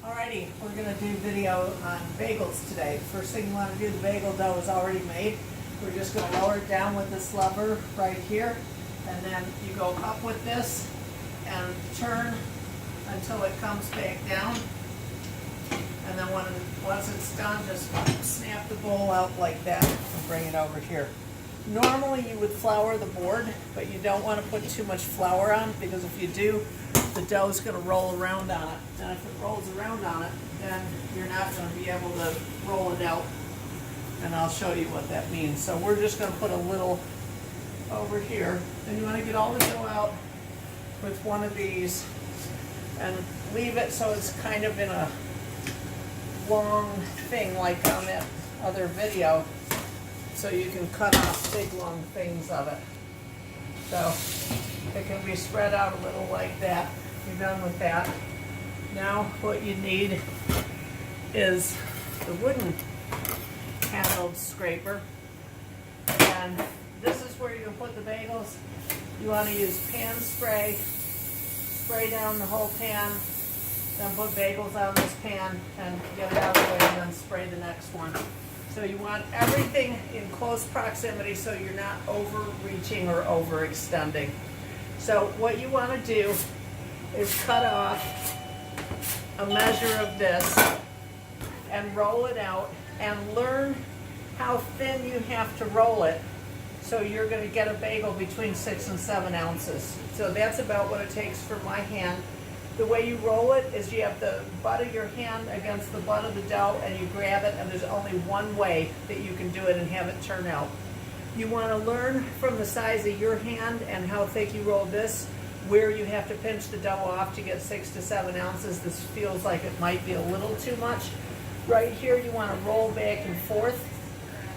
Alrighty, we're going to do video on bagels today. First thing you want to do, the bagel dough is already made. We're just going to lower it down with this lever right here, and then you go up with this and turn until it comes back down. And then once it's done, just snap the bowl out like that and bring it over here. Normally you would flour the board, but you don't want to put too much flour on, because if you do, the dough is going to roll around on it. And if it rolls around on it, then you're not going to be able to roll it out. And I'll show you what that means. So we're just going to put a little over here. Then you want to get all the dough out with one of these and leave it so it's kind of in a long thing like on that other video, so you can cut off big long things of it. So it can be spread out a little like that. You're done with that. Now what you need is the wooden handled scraper, and this is where you can put the bagels. You want to use pan spray, spray down the whole pan, then put bagels on this pan and get it out of the way, and then spray the next one. So you want everything in close proximity so you're not overreaching or overextending. So what you want to do is cut off a measure of this and roll it out, and learn how thin you have to roll it so you're going to get a bagel between 6 and 7 ounces. So that's about what it takes for my hand. The way you roll it is you have the butt of your hand against the butt of the dough, and you grab it, and there's only one way that you can do it and have it turn out. You want to learn from the size of your hand and how thick you roll this, where you have to pinch the dough off to get 6 to 7 ounces. This feels like it might be a little too much. Right here you want to roll back and forth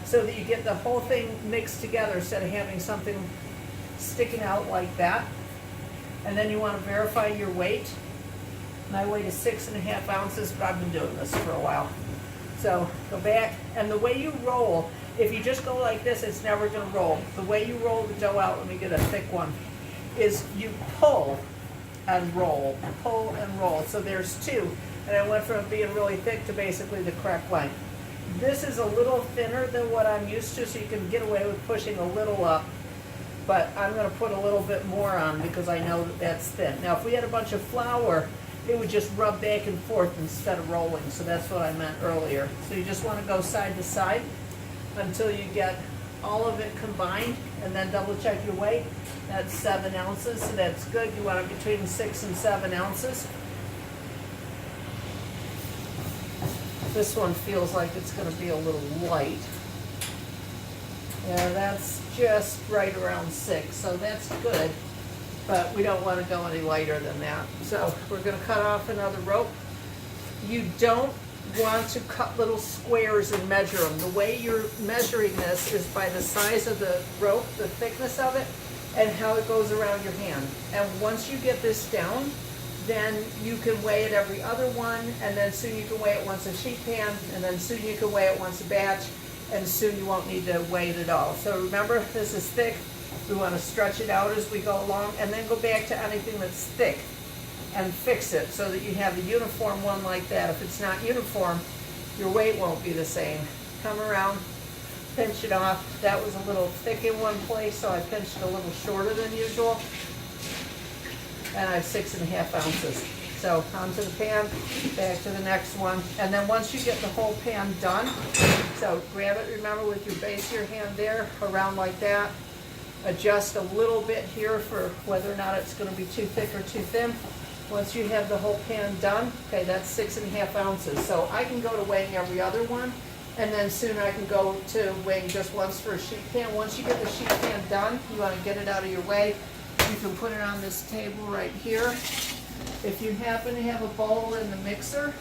so that you get the whole thing mixed together instead of having something sticking out like that. And then you want to verify your weight. My weight is 6.5 ounces, but I've been doing this for a while. So go back, and the way you roll, if you just go like this, it's never going to roll. The way you roll the dough out, let me get a thick one, is you pull and roll, pull and roll. So there's two, and I went from being really thick to basically the correct length. This is a little thinner than what I'm used to, so you can get away with pushing a little up. But I'm going to put a little bit more on because I know that that's thin. Now if we had a bunch of flour, it would just rub back and forth instead of rolling. So that's what I meant earlier. So you just want to go side to side until you get all of it combined, and then double check your weight. That's 7 ounces, so that's good. You want it between 6 and 7 ounces. This one feels like it's going to be a little light. Yeah, that's just right around 6, so that's good, but we don't want to go any lighter than that. So we're going to cut off another rope. You don't want to cut little squares and measure them. The way you're measuring this is by the size of the rope, the thickness of it, and how it goes around your hand. And once you get this down, then you can weigh it every other one, and then soon you can weigh it once a sheet pan, and then soon you can weigh it once a batch, and soon you won't need to weigh it at all. So remember, this is thick. We want to stretch it out as we go along, and then go back to anything that's thick and fix it so that you have a uniform one like that. If it's not uniform, your weight won't be the same. Come around, pinch it off. That was a little thick in one place, so I pinched it a little shorter than usual. And I have 6.5 ounces. So onto the pan, back to the next one. And then once you get the whole pan done, so grab it, remember, with your base of your hand there, around like that. Adjust a little bit here for whether or not it's going to be too thick or too thin. Once you have the whole pan done, okay, that's 6.5 ounces. So I can go to weighing every other one, and then soon I can go to weighing just once for a sheet pan. Once you get the sheet pan done, you want to get it out of your way. You can put it on this table right here. If you happen to have a bowl in the mixer,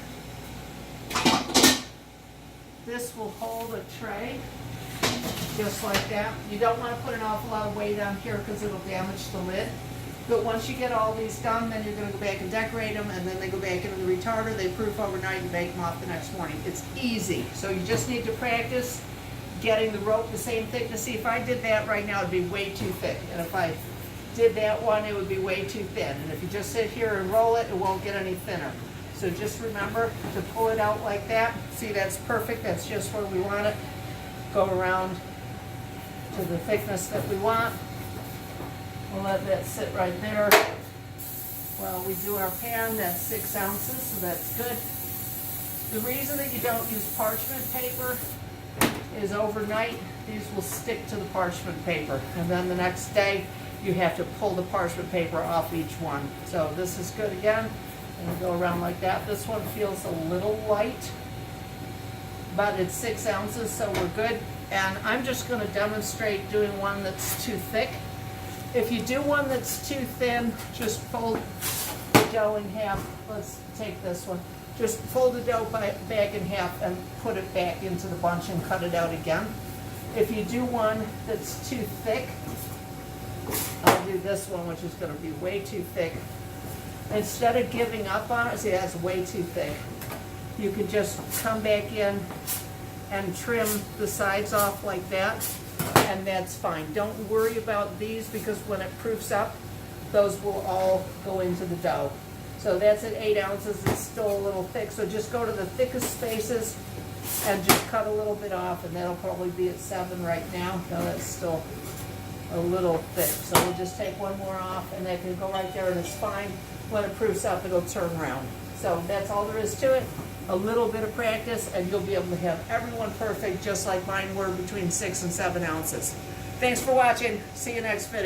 this will hold a tray just like that. You don't want to put an awful lot of weight on here because it'll damage the lid. But once you get all these done, then you're going to go back and decorate them, and then they go back into the retarder. They proof overnight and bake them off the next morning. It's easy. So you just need to practice getting the rope the same thickness. See, if I did that right now, it'd be way too thick. And if I did that one, it would be way too thin. And if you just sit here and roll it, it won't get any thinner. So just remember to pull it out like that. See, that's perfect. That's just where we want it. Go around to the thickness that we want. We'll let that sit right there while we do our pan. That's 6 ounces, so that's good. The reason that you don't use parchment paper is overnight, these will stick to the parchment paper. And then the next day, you have to pull the parchment paper off each one. So this is good again. And we'll go around like that. This one feels a little light, but it's 6 ounces, so we're good. And I'm just gonna demonstrate doing one that's too thick. If you do one that's too thin, just fold the dough in half. Let's take this one. Just fold the dough back in half and put it back into the bunch and cut it out again. If you do one that's too thick, I'll do this one, which is gonna be way too thick. Instead of giving up on it, see, that's way too thick. You can just come back in and trim the sides off like that, and that's fine. Don't worry about these, because when it proofs up, those will all go into the dough. So that's at 8 ounces. It's still a little thick, so just go to the thickest spaces and just cut a little bit off, and that'll probably be at 7 right now. No, that's still a little thick. So we'll just take one more off, and that can go right there, and it's fine. When it proofs up, it'll turn around. So that's all there is to it. A little bit of practice, and you'll be able to have everyone perfect, just like mine were, between 6 and 7 ounces. Thanks for watching. See you next video.